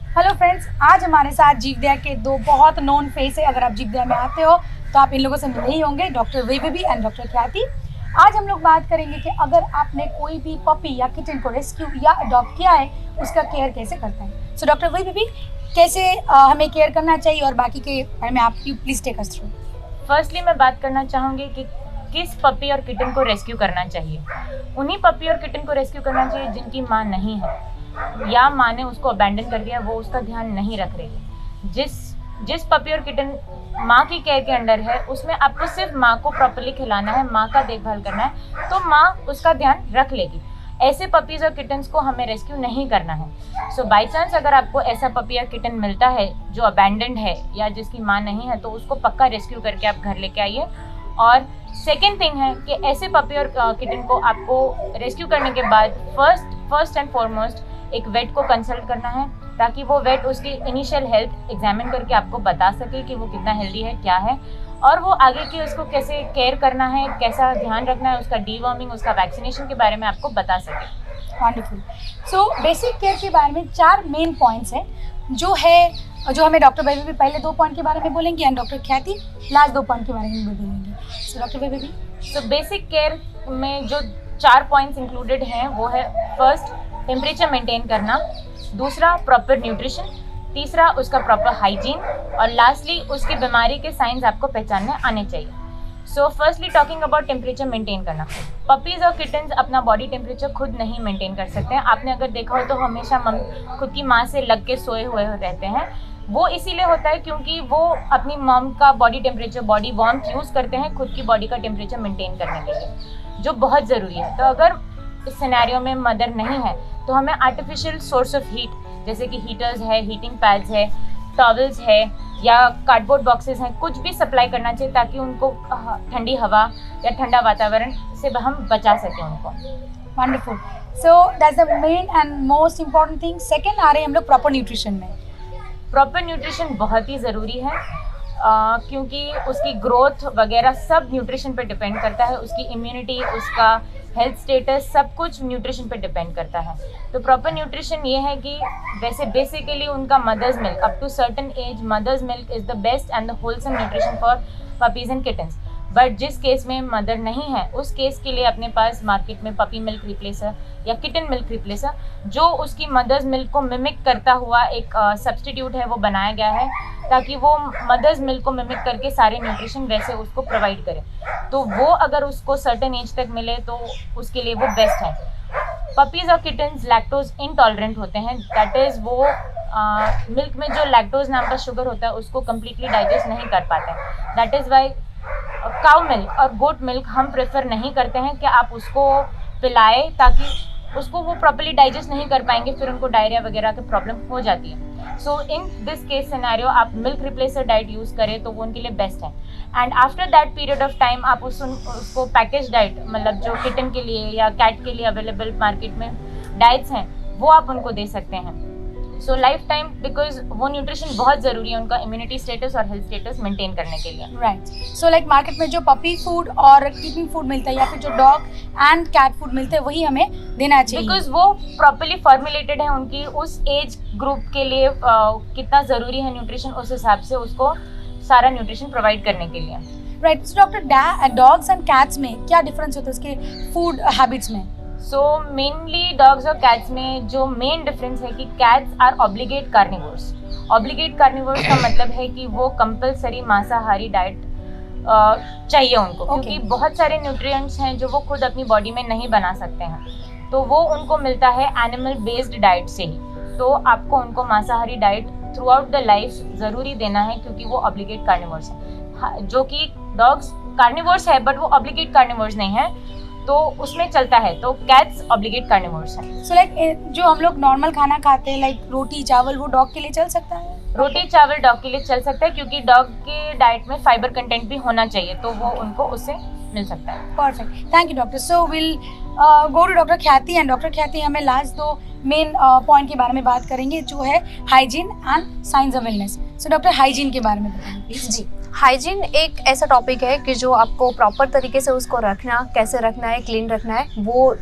Hello friends, आज हमारे साथ जीवदया के दो बहुत नोन फेस है। अगर आप जीवदया में आते हो तो आप इन लोगों से मिले ही होंगे, डॉक्टर वैभवी एंड डॉक्टर ख्याति। आज हम लोग बात करेंगे कि अगर आपने कोई भी पपी या किटन को रेस्क्यू या अडॉप्ट किया है, उसका केयर कैसे करते हैं। सो डॉक्टर वैभवी, कैसे हमें केयर करना चाहिए और बाकी के बारे में आप please take us through. Firstly मैं बात करना चाहूँगी कि किस पपी और किटन को रेस्क्यू करना चाहिए। उन्हीं पपी और किटन को रेस्क्यू करना चाहिए जिनकी माँ नहीं है या माँ ने उसको अबैंडन कर दिया, वो उसका ध्यान नहीं रख रही। जिस पपी और किटन माँ की केयर के अंडर है, उसमें आपको सिर्फ माँ को प्रॉपर्ली खिलाना है, माँ का देखभाल करना है, तो माँ उसका ध्यान रख लेगी। ऐसे पपीज़ और किटन्स को हमें रेस्क्यू नहीं करना है। सो बाई चांस अगर आपको ऐसा पपी या किटन मिलता है जो अबैंडन्ड है या जिसकी माँ नहीं है, तो उसको पक्का रेस्क्यू करके आप घर लेके आइए। और सेकेंड थिंग है कि ऐसे पपी और किटन को आपको रेस्क्यू करने के बाद फर्स्ट एंड फॉरमोस्ट एक वेट को कंसल्ट करना है, ताकि वो वेट उसकी इनिशियल हेल्थ एग्जामिन करके आपको बता सके कि वो कितना हेल्दी है, क्या है, और वो आगे की उसको कैसे केयर करना है, कैसा ध्यान रखना है, उसका डीवर्मिंग, उसका वैक्सीनेशन के बारे में आपको बता सके। वंडरफुल। सो बेसिक केयर के बारे में 4 मेन पॉइंट्स हैं जो हमें डॉक्टर वैभवी पहले 2 पॉइंट के बारे में बोलेंगे एंड डॉक्टर ख्याति लास्ट 2 पॉइंट के बारे में बोलेंगे। So doctor Vaibhavi. So basic care में जो 4 पॉइंट्स इंक्लूडेड हैं वो है, फर्स्ट टेम्परेचर मेंटेन करना, दूसरा प्रॉपर न्यूट्रिशन, तीसरा उसका प्रॉपर हाइजीन, और लास्टली उसकी बीमारी के साइंस आपको पहचानने आने चाहिए। So firstly talking about temperature maintain करना। पपीज़ और किटन्स अपना बॉडी टेम्परेचर खुद नहीं मेंटेन कर सकते हैं। आपने अगर देखा हो तो हमेशा खुद की माँ से लग के सोए हुए रहते हैं। वो इसीलिए होता है क्योंकि वो अपनी मॉम का body temperature, body warmth use करते हैं खुद की बॉडी का टेम्परेचर मेंटेन करने के लिए, जो बहुत ज़रूरी है। तो अगर इस सिनेरियो में मदर नहीं है तो हमें आर्टिफिशियल सोर्स ऑफ हीट, जैसे कि हीटर्स है, हीटिंग पैड्स है, टॉवल्स है, या कार्डबोर्ड बॉक्सेस हैं, कुछ भी सप्लाई करना चाहिए ताकि उनको ठंडी हवा या ठंडा वातावरण से हम बचा सकें उनको। Wonderful. So that's the main and most important thing. Second आ रहे हैं हम लोग प्रॉपर न्यूट्रिशन में। प्रॉपर न्यूट्रिशन बहुत ही ज़रूरी है, क्योंकि उसकी ग्रोथ वगैरह सब न्यूट्रिशन पे डिपेंड करता है। उसकी इम्यूनिटी, उसका हेल्थ स्टेटस, सब कुछ न्यूट्रिशन पे डिपेंड करता है। तो प्रॉपर न्यूट्रिशन ये है कि वैसे बेसिकली उनका mother's milk, up to certain age mother's milk is the best and the wholesome nutrition for puppies and kittens. But जिस केस में मदर नहीं है, उस केस के लिए अपने पास मार्केट में पपी मिल्क रिप्लेसर या किटन मिल्क रिप्लेसर, जो उसकी मदर्स मिल्क को मिमिक करता हुआ एक सब्स्टिट्यूट है, वो बनाया गया है ताकि वो मदर्स मिल्क को मिमिक करके सारे न्यूट्रिशन वैसे उसको प्रोवाइड करे। तो वो अगर उसको सर्टेन एज तक मिले तो उसके लिए वो बेस्ट है। पपीज़ और किटन्स लैक्टोज इनटॉलरेंट होते हैं, दैट इज़ वो मिल्क में जो लैक्टोज नाम का शुगर होता है उसको कम्प्लीटली डाइजेस्ट नहीं कर पाते हैं। That is why cow milk और गोट मिल्क हम प्रेफर नहीं करते हैं कि आप उसको पिलाएं, ताकि उसको वो प्रॉपर्ली डाइजेस्ट नहीं कर पाएंगे, फिर उनको डायरिया वगैरह की प्रॉब्लम हो जाती है। सो इन दिस केस सिनेरियो आप मिल्क रिप्लेसर डाइट यूज़ करें तो वो उनके लिए बेस्ट है। And after that period of time आप उसको पैकेज डाइट, मतलब जो किटन के लिए या कैट के लिए अवेलेबल मार्केट में डाइट्स हैं, वो आप उनको दे सकते हैं। सो लाइफ टाइम, बिकॉज वो न्यूट्रिशन बहुत ज़रूरी है उनका इम्यूनिटी स्टेटस और हेल्थ स्टेटस मेंटेन करने के लिए। राइट। सो लाइक मार्केट में जो पपी फूड और किटन फूड मिलता है या फिर जो डॉग एंड कैट फूड मिलते हैं, वही हमें देना चाहिए, बिकॉज वो प्रॉपर्ली फॉर्मुलेटेड है उनकी उस एज ग्रुप के लिए। कितना ज़रूरी है न्यूट्रिशन, उस हिसाब से उसको सारा न्यूट्रिशन प्रोवाइड करने के लिए। Right. So doctor, dogs and cats में क्या डिफरेंस होता है उसके फूड हैबिट्स में? सो मेनली डॉग्स और कैट्स में जो मेन डिफरेंस है कि cats are obligate carnivores. Obligate carnivores का मतलब है कि वो कंपलसरी मांसाहारी डाइट चाहिए उनको, क्योंकि बहुत सारे न्यूट्रिएंट्स हैं जो वो खुद अपनी बॉडी में नहीं बना सकते हैं, तो वो उनको मिलता है एनिमल बेस्ड डाइट से ही। तो आपको उनको मांसाहारी diet through out the life ज़रूरी देना है, क्योंकि वो ऑब्लिगेट कार्निवोर्स है। जो कि डॉग्स कार्निवोर्स है बट वो ऑब्लिगेट कार्निवोर्स नहीं है, तो उसमें चलता है। तो कैट्स ऑब्लिगेट कार्निवोर्स हैं। सो लाइक जो हम लोग नॉर्मल खाना खाते हैं, लाइक रोटी चावल, वो डॉग के लिए चल सकता है? रोटी चावल डॉग के लिए चल सकता है, क्योंकि डॉग के डाइट में फाइबर कंटेंट भी होना चाहिए, तो वो उनको उससे मिल सकता है। Perfect, thank you doctor. So will go to doctor Khyati and doctor Khyati हमें लास्ट 2 मेन पॉइंट के बारे में बात करेंगे, जो है hygiene and science of wellness. So doctor, hygiene के बारे में बताइए प्लीज। जी, हाइजीन एक ऐसा टॉपिक है कि जो आपको प्रॉपर तरीके से उसको रखना, कैसे रखना है, क्लीन रखना है, वो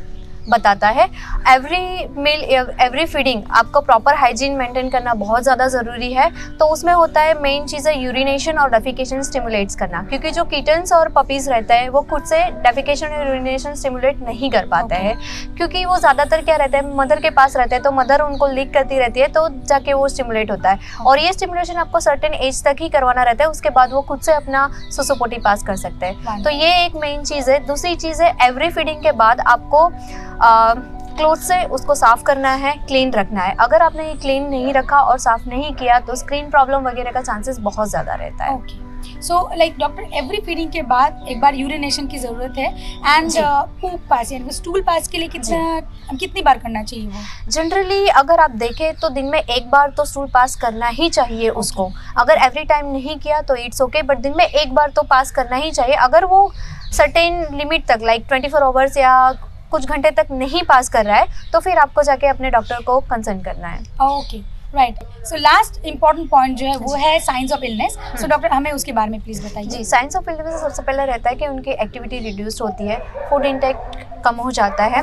बताता है। एवरी मील एवरी फीडिंग आपको प्रॉपर हाइजीन मेंटेन करना बहुत ज़्यादा ज़रूरी है। तो उसमें होता है मेन चीज़ है यूरिनेशन और डेफिकेशन स्टिमुलेट्स करना, क्योंकि जो किटन्स और पपीज़ रहते हैं वो खुद से डेफिकेशन और यूरिनेशन स्टिमुलेट नहीं कर पाते हैं, क्योंकि वो ज़्यादातर क्या रहता है, मदर के पास रहता है, तो मदर उनको लीक करती रहती है, तो जाके वो स्टिमुलेट होता है। और ये स्टिमुलेशन आपको सर्टेन एज तक ही करवाना रहता है, उसके बाद वो खुद से अपना सुसुपोटी पास कर सकते हैं। तो ये एक मेन चीज़ है। दूसरी चीज़ है एवरी फीडिंग के बाद आपको क्लोथ से उसको साफ़ करना है, क्लीन रखना है। अगर आपने ये क्लीन नहीं रखा और साफ़ नहीं किया तो स्किन प्रॉब्लम वगैरह का चांसेस बहुत ज़्यादा रहता है। Okay, so like doctor every feeding के बाद एक बार यूरिनेशन की ज़रूरत है एंड पूप पास यानी स्टूल पास के लिए कितनी बार करना चाहिए वो? जनरली अगर आप देखें तो दिन में एक बार तो स्टूल पास करना ही चाहिए उसको। अगर एवरी टाइम नहीं किया तो इट्स ओके, बट दिन में एक बार तो पास करना ही चाहिए। अगर वो सर्टेन लिमिट तक लाइक 24 आवर्स या कुछ घंटे तक नहीं पास कर रहा है तो फिर आपको जाके अपने डॉक्टर को कंसल्ट करना है। Okay, right. So last important point जो है वो है science of illness. So doctor हमें उसके बारे में प्लीज बताइए। जी, साइंस ऑफ इलनेस में सबसे पहले रहता है कि उनकी एक्टिविटी रिड्यूस्ड होती है, फूड इंटेक कम हो जाता है,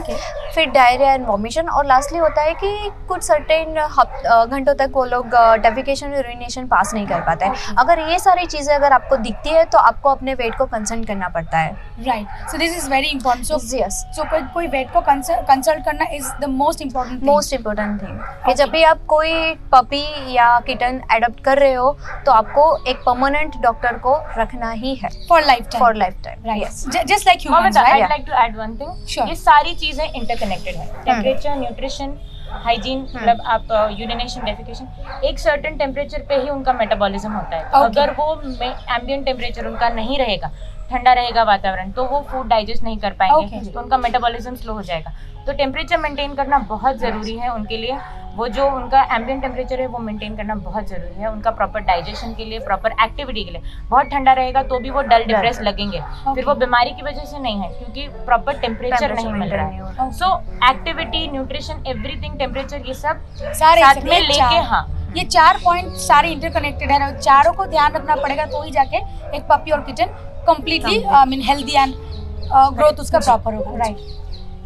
फिर डायरिया एंड वॉमिशन, और लास्टली होता है कि कुछ सर्टेन घंटों तक वो लोग डेफिकेशन यूरिनेशन पास नहीं कर पाते हैं। अगर ये सारी चीज़ें अगर आपको दिखती है तो आपको अपने वेट को कंसल्ट करना पड़ता है। Right, so this is very important. So yes, so कोई वेट को कंसल्ट करना is the most important thing कि जब भी आप कोई पपी या किटन एडॉप्ट कर रहे हो तो आपको एक परमानेंट डॉक्टर को रखना ही है for lifetime. Right, just like humans, I right? Like to add one thing, Sure. ये सारी चीजें इंटरकनेक्टेड है। टेम्परेचर, न्यूट्रिशन, हाइजीन, मतलब आप यूरिनेशन, डेफिकेशन, एक सर्टेन टेम्परेचर पे ही उनका मेटाबॉलिज्म होता है। अगर वो एम्बिएंट टेम्परेचर उनका नहीं रहेगा, ठंडा रहेगा वातावरण, तो वो फूड डाइजेस्ट नहीं कर पाएंगे, तो उनका मेटाबॉलिज्म स्लो हो जाएगा। तो टेम्परेचर मेंटेन करना बहुत ज़रूरी है उनके लिए। वो जो उनका एम्बिएंट टेम्परेचर है वो मेंटेन करना बहुत ज़रूरी है उनका प्रॉपर डाइजेशन के लिए, प्रॉपर एक्टिविटी के लिए। बहुत ठंडा रहेगा तो भी वो डल डिप्रेस लगेंगे, फिर वो बीमारी की वजह से नहीं है, क्योंकि प्रॉपर टेम्परेचर नहीं मिल रहा है। सो एक्टिविटी, न्यूट्रिशन, एवरीथिंग, टेम्परेचर, ये सब सारे साथ में लेके, हाँ, ये 4 पॉइंट सारे इंटरकनेक्टेड है और चारों को ध्यान रखना पड़ेगा, तो ही जाके एक पपी और kitten completely healthy and growth उसका प्रॉपर होगा। Right,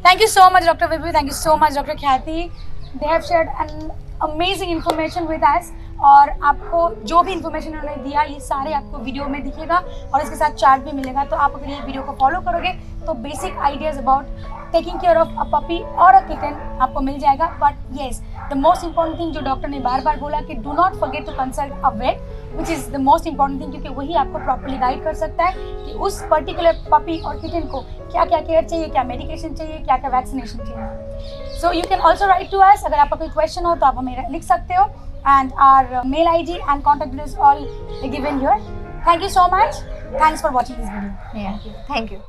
thank you so much doctor Vibhu, thank you so much doctor Khyati. They have shared an amazing information with us, और आपको जो भी इन्फॉर्मेशन उन्होंने दिया ये सारे आपको वीडियो में दिखेगा और इसके साथ चार्ट भी मिलेगा। तो आप अगर ये वीडियो को फॉलो करोगे तो basic ideas about taking care of a puppy और अ किटन आपको मिल जाएगा। But yes, the most important thing जो डॉक्टर ने बार बार बोला कि do not forget to consult a vet, which is the most important thing, क्योंकि वही आपको प्रॉपर्ली गाइड कर सकता है कि उस पर्टिकुलर पपी और किटन को क्या क्या केयर चाहिए, क्या मेडिकेशन चाहिए, क्या क्या वैक्सीनेशन चाहिए। So you can also write to us, अगर आपका कोई क्वेश्चन हो तो आप हमें लिख सकते हो, and our mail ID and contact details all given here. Thank you so much. Thanks for watching this video. Yeah. Thank you.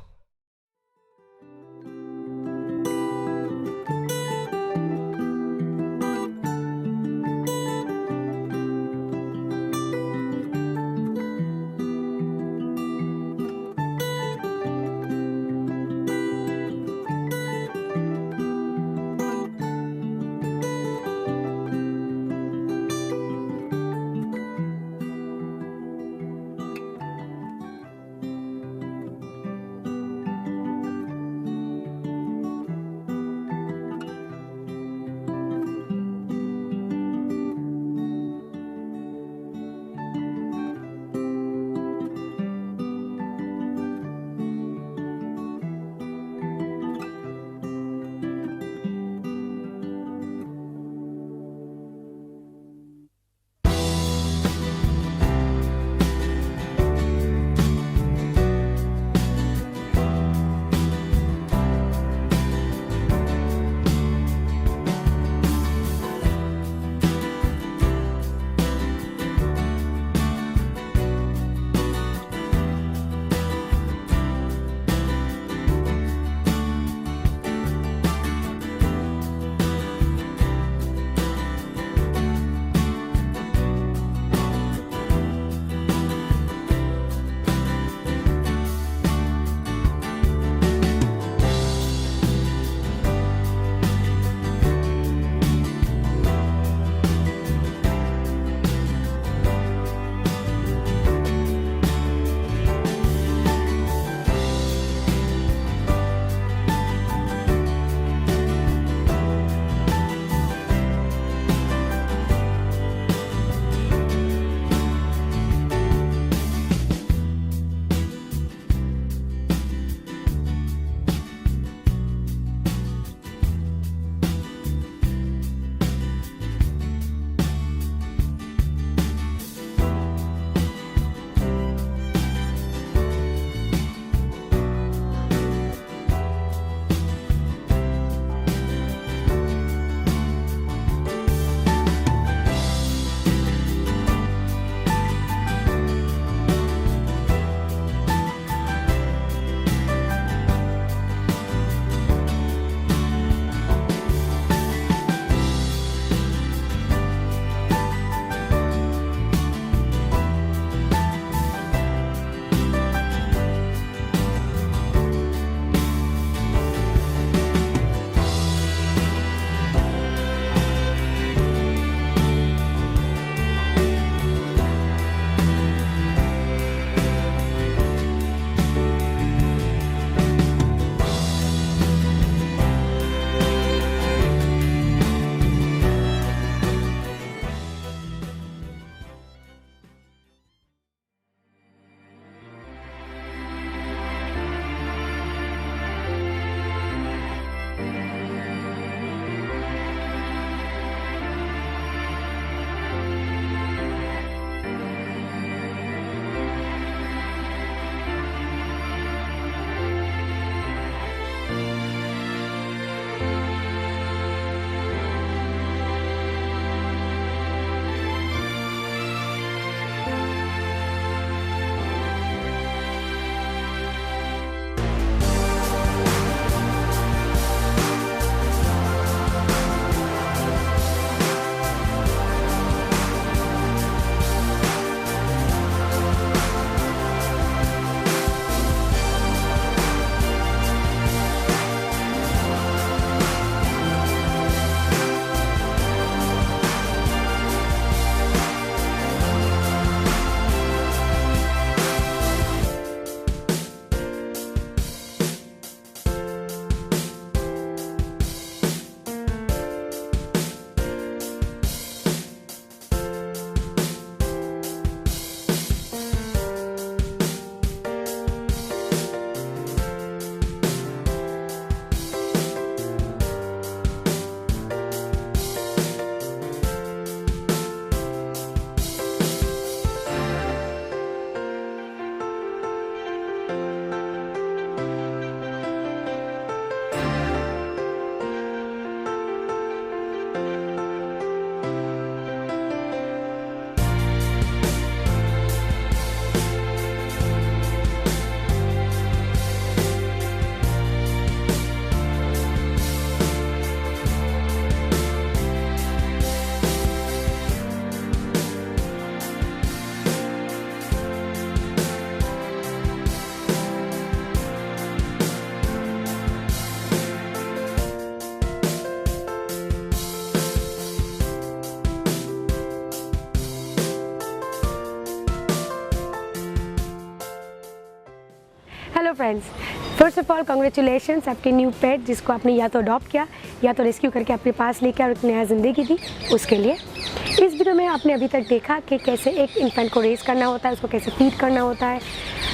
Friends, first of all congratulations आपके न्यू पेट जिसको आपने या तो अडॉप्ट किया या तो रेस्क्यू करके आपके पास लेके और एक नया ज़िंदगी दी, उसके लिए। इस वीडियो में आपने अभी तक देखा कि कैसे एक इन्फेंट को रेस करना होता है, उसको कैसे फीड करना होता है।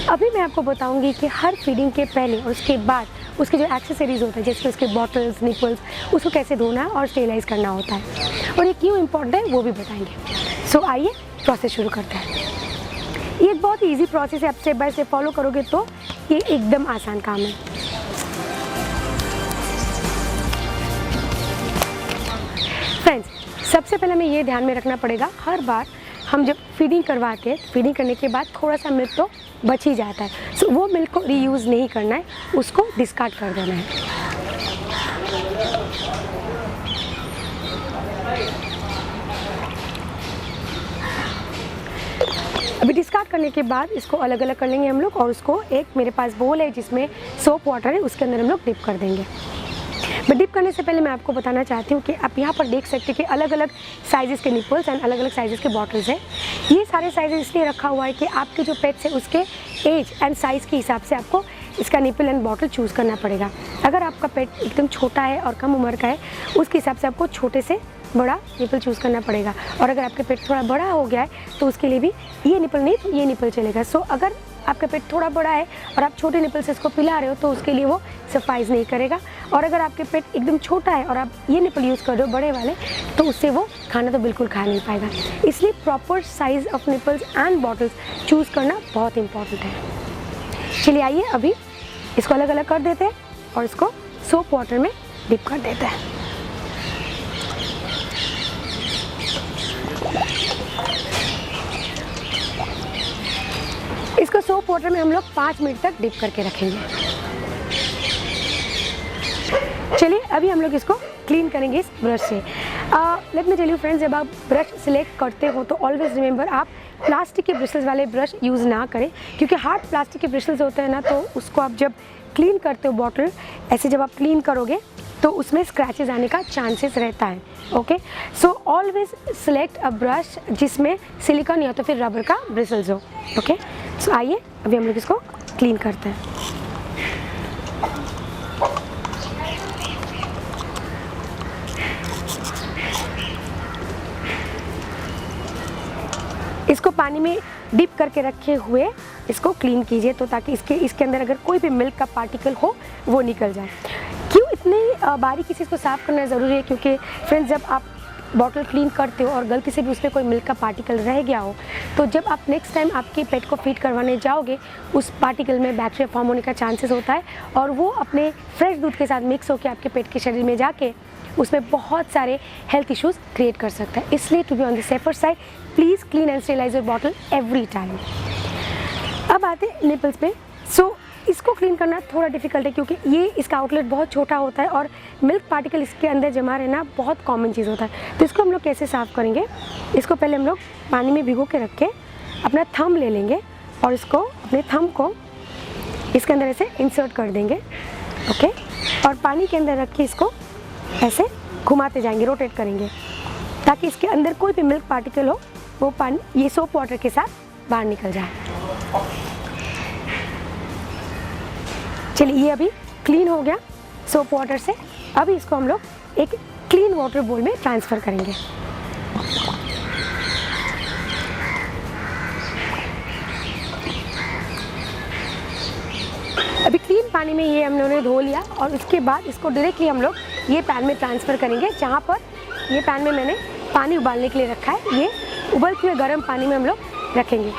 अभी मैं आपको बताऊंगी कि हर फीडिंग के पहले और उसके बाद उसके जो एक्सेसरीज़ होते हैं जैसे उसके बॉटल्स, निपल्स, उसको कैसे धोना और स्टेरिलाइज़ करना होता है और ये क्यों इम्पोर्टेंट है वो भी बताएंगे। सो आइए प्रोसेस शुरू करते हैं। ये एक बहुत ईजी प्रोसेस है, आप स्टेप बाय स्टेप फॉलो करोगे तो ये एकदम आसान काम है। फ्रेंड्स, सबसे पहले हमें ये ध्यान में रखना पड़ेगा, हर बार हम जब फीडिंग करवाते हैं, फीडिंग करने के बाद थोड़ा सा मिल्क तो बच ही जाता है। सो वो मिल्क को रीयूज़ नहीं करना है, उसको डिस्कार्ड कर देना है। अभी डिस्कार्ड करने के बाद इसको अलग अलग कर लेंगे हम लोग और उसको एक मेरे पास बोल है जिसमें सोप वाटर है, उसके अंदर हम लोग डिप कर देंगे। बट डिप करने से पहले मैं आपको बताना चाहती हूँ कि आप यहाँ पर देख सकते हैं कि अलग अलग साइज़ेस के निपल्स एंड अलग अलग साइज़ेस के बॉटल्स हैं। ये सारे साइज़ इसलिए रखा हुआ है कि आपके जो पेट्स है उसके एज एंड साइज़ के हिसाब से आपको इसका निपल एंड बॉटल चूज़ करना पड़ेगा। अगर आपका पेट एकदम छोटा है और कम उम्र का है, उसके हिसाब से आपको छोटे से बड़ा निपल चूज़ करना पड़ेगा। और अगर आपके पेट थोड़ा बड़ा हो गया है तो उसके लिए भी ये निपल नहीं तो ये निपल चलेगा। सो अगर आपका पेट थोड़ा बड़ा है और आप छोटे निपल से इसको पिला रहे हो तो उसके लिए वो सफाइज़ नहीं करेगा। और अगर आपके पेट एकदम छोटा है और आप ये निपल यूज़ कर रहे हो बड़े वाले, तो उससे वो खाना तो बिल्कुल खा नहीं पाएगा। इसलिए proper size of nipples and bottles choose करना बहुत इंपॉर्टेंट है। चलिए आइए अभी इसको अलग अलग कर देते हैं और इसको सोप वाटर में डिप कर देते हैं। इसको सोप वाटर में हम लोग 5 मिनट तक डिप करके रखेंगे। चलिए अभी हम लोग इसको क्लीन करेंगे इस ब्रश से। Let me tell you friends, जब आप ब्रश सिलेक्ट करते हो तो ऑलवेज रिमेंबर आप प्लास्टिक के ब्रिसल्स वाले ब्रश यूज़ ना करें, क्योंकि हार्ड प्लास्टिक के ब्रिसल्स होते हैं ना, तो उसको आप जब क्लीन करते हो बॉटल ऐसे जब आप क्लीन करोगे तो उसमें स्क्रैचेस आने का चांसेस रहता है। Okay, so always select a brush जिसमें सिलिकॉन या तो फिर रबर का ब्रिसल्स हो। ओके, सो आइए अभी हम लोग इसको क्लीन करते हैं। इसको पानी में डिप करके रखे हुए इसको क्लीन कीजिए, तो ताकि इसके अंदर अगर कोई भी मिल्क का पार्टिकल हो वो निकल जाए। क्यों इतनी बारीकी से इसको साफ़ करना ज़रूरी है, क्योंकि फ्रेंड्स जब आप बॉटल क्लीन करते हो और गलती से भी उसमें कोई मिल्क का पार्टिकल रह गया हो, तो जब आप नेक्स्ट टाइम आपके पेट को फीड करवाने जाओगे उस पार्टिकल में बैक्टीरिया फॉर्म होने का चांसेस होता है और वो अपने फ्रेश दूध के साथ मिक्स होकर आपके पेट के शरीर में जाके उसमें बहुत सारे हेल्थ इश्यूज़ क्रिएट कर सकता है। इसलिए to be on the safer side please clean and sterilise your bottle every time. अब आते हैं निपल्स पे। सो इसको क्लीन करना थोड़ा डिफ़िकल्ट है क्योंकि ये इसका आउटलेट बहुत छोटा होता है और मिल्क पार्टिकल इसके अंदर जमा रहना बहुत कॉमन चीज़ होता है। तो इसको हम लोग कैसे साफ़ करेंगे, इसको पहले हम लोग पानी में भिगो के रख के अपना थंब ले लेंगे और इसको अपने थंब को इसके अंदर ऐसे इंसर्ट कर देंगे। ओके, और पानी के अंदर रख के इसको ऐसे घुमाते जाएंगे, रोटेट करेंगे, ताकि इसके अंदर कोई भी मिल्क पार्टिकल हो वो पानी ये सोप वाटर के साथ बाहर निकल जाए। चलिए ये अभी क्लीन हो गया सोप वाटर से। अभी इसको हम लोग एक क्लीन वाटर बोल में ट्रांसफ़र करेंगे। अभी क्लीन पानी में ये हम लोगों ने धो लिया और उसके बाद इसको डायरेक्टली हम लोग ये पैन में ट्रांसफ़र करेंगे, जहाँ पर ये पैन में मैंने पानी उबालने के लिए रखा है। ये उबलते हुए गर्म पानी में हम लोग रखेंगे।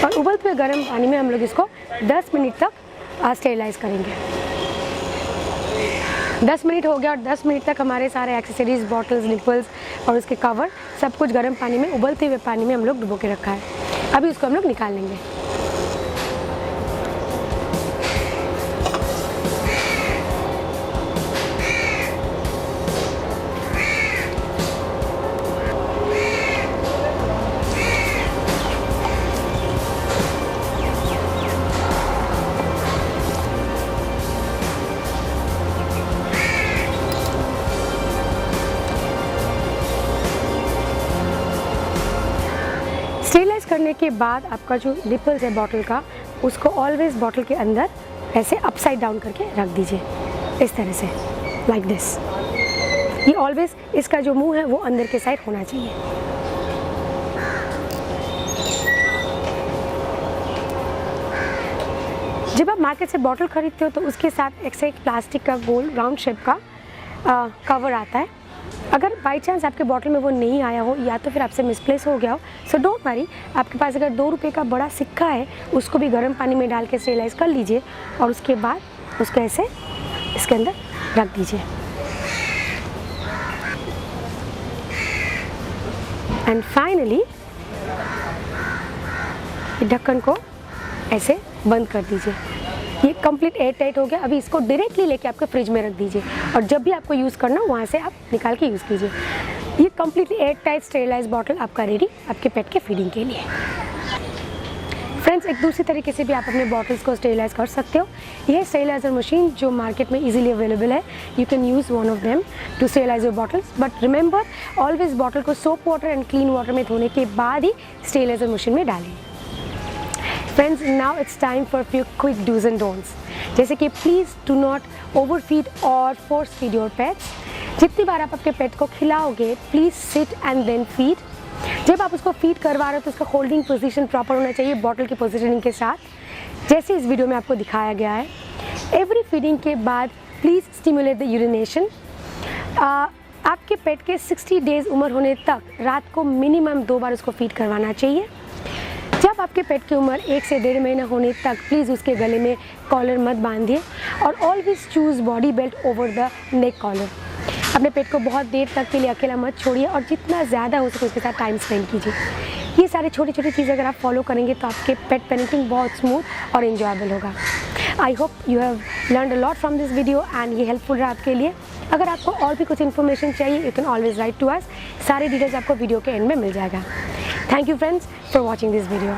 और उबलते हुए गर्म पानी में हम लोग इसको 10 मिनट तक स्टेरिलाइज़ करेंगे। 10 मिनट हो गया और 10 मिनट तक हमारे सारे एक्सेसरीज, बॉटल्स, निपल्स और उसके कवर सब कुछ गर्म पानी में, उबलते हुए पानी में हम लोग डुबो के रखा है। अभी उसको हम लोग निकाल लेंगे। स्टेरिलाइज करने के बाद आपका जो निपल्स है बॉटल का, उसको ऑलवेज बॉटल के अंदर ऐसे अपसाइड डाउन करके रख दीजिए, इस तरह से, लाइक दिस। ये ऑलवेज इसका जो मुंह है वो अंदर के साइड होना चाहिए। जब आप मार्केट से बॉटल खरीदते हो तो उसके साथ एक प्लास्टिक का गोल राउंड शेप का कवर आता है। अगर बाई चांस आपके बॉटल में वो नहीं आया हो या तो फिर आपसे मिसप्लेस हो गया हो, सो डोंट वरी, आपके पास अगर 2 रुपये का बड़ा सिक्का है उसको भी गर्म पानी में डाल के स्टेरिलाइज कर लीजिए और उसके बाद उसको ऐसे इसके अंदर रख दीजिए। एंड फाइनली ढक्कन को ऐसे बंद कर दीजिए। ये कंप्लीट एयर टाइट हो गया। अभी इसको डायरेक्टली लेके आपके फ्रिज में रख दीजिए और जब भी आपको यूज़ करना वहाँ से आप निकाल के यूज़ कीजिए। ये completely air tight sterilise bottle आपका रेडी आपके पेट के फीडिंग के लिए। फ्रेंड्स, एक दूसरी तरीके से भी आप अपने बॉटल्स को स्टेरिलाइज कर सकते हो। यह स्टेरिलाइजर मशीन जो मार्केट में इजीली अवेलेबल है, you can use one of them to sterilise your bottles, but remember always bottle को soap water and clean water में धोने के बाद ही स्टेरिलाइजर मशीन में डालिए। Friends, now it's time for few quick dos and don'ts, जैसे कि प्लीज़ डू नॉट ओवरफीड और फोर्स फीड योर पेट्स। जितनी बार आप अपने पेट को खिलाओगे, please sit and then feed. जब आप उसको फीड करवा रहे हो तो उसका होल्डिंग पोजीशन प्रॉपर होना चाहिए बॉटल की पोजीशनिंग के साथ, जैसे इस वीडियो में आपको दिखाया गया है। एवरी फीडिंग के बाद प्लीज़ स्टिमुलेट द यूरिनेशन। आपके पेट के 60 डेज़ उम्र होने तक रात को मिनिमम 2 बार उसको फीड करवाना चाहिए। जब आपके पेट की उम्र 1 से 1.5 महीना होने तक प्लीज़ उसके गले में कॉलर मत बांधिए और always choose body belt over the neck collar. अपने पेट को बहुत देर तक के लिए अकेला मत छोड़िए और जितना ज़्यादा हो सके उसके साथ टाइम स्पेंड कीजिए। ये सारी छोटी छोटी चीज़ें अगर आप फॉलो करेंगे तो आपके पेट पेरेंटिंग बहुत स्मूथ और एंजॉयबल होगा। I hope you have learned a lot from this video and ये हेल्पफुल रहा आपके लिए। अगर आपको और भी कुछ इन्फॉर्मेशन चाहिए, you can always write to us. सारे डिटेल्स आपको वीडियो के एंड में मिल जाएगा। Thank you friends for watching this video.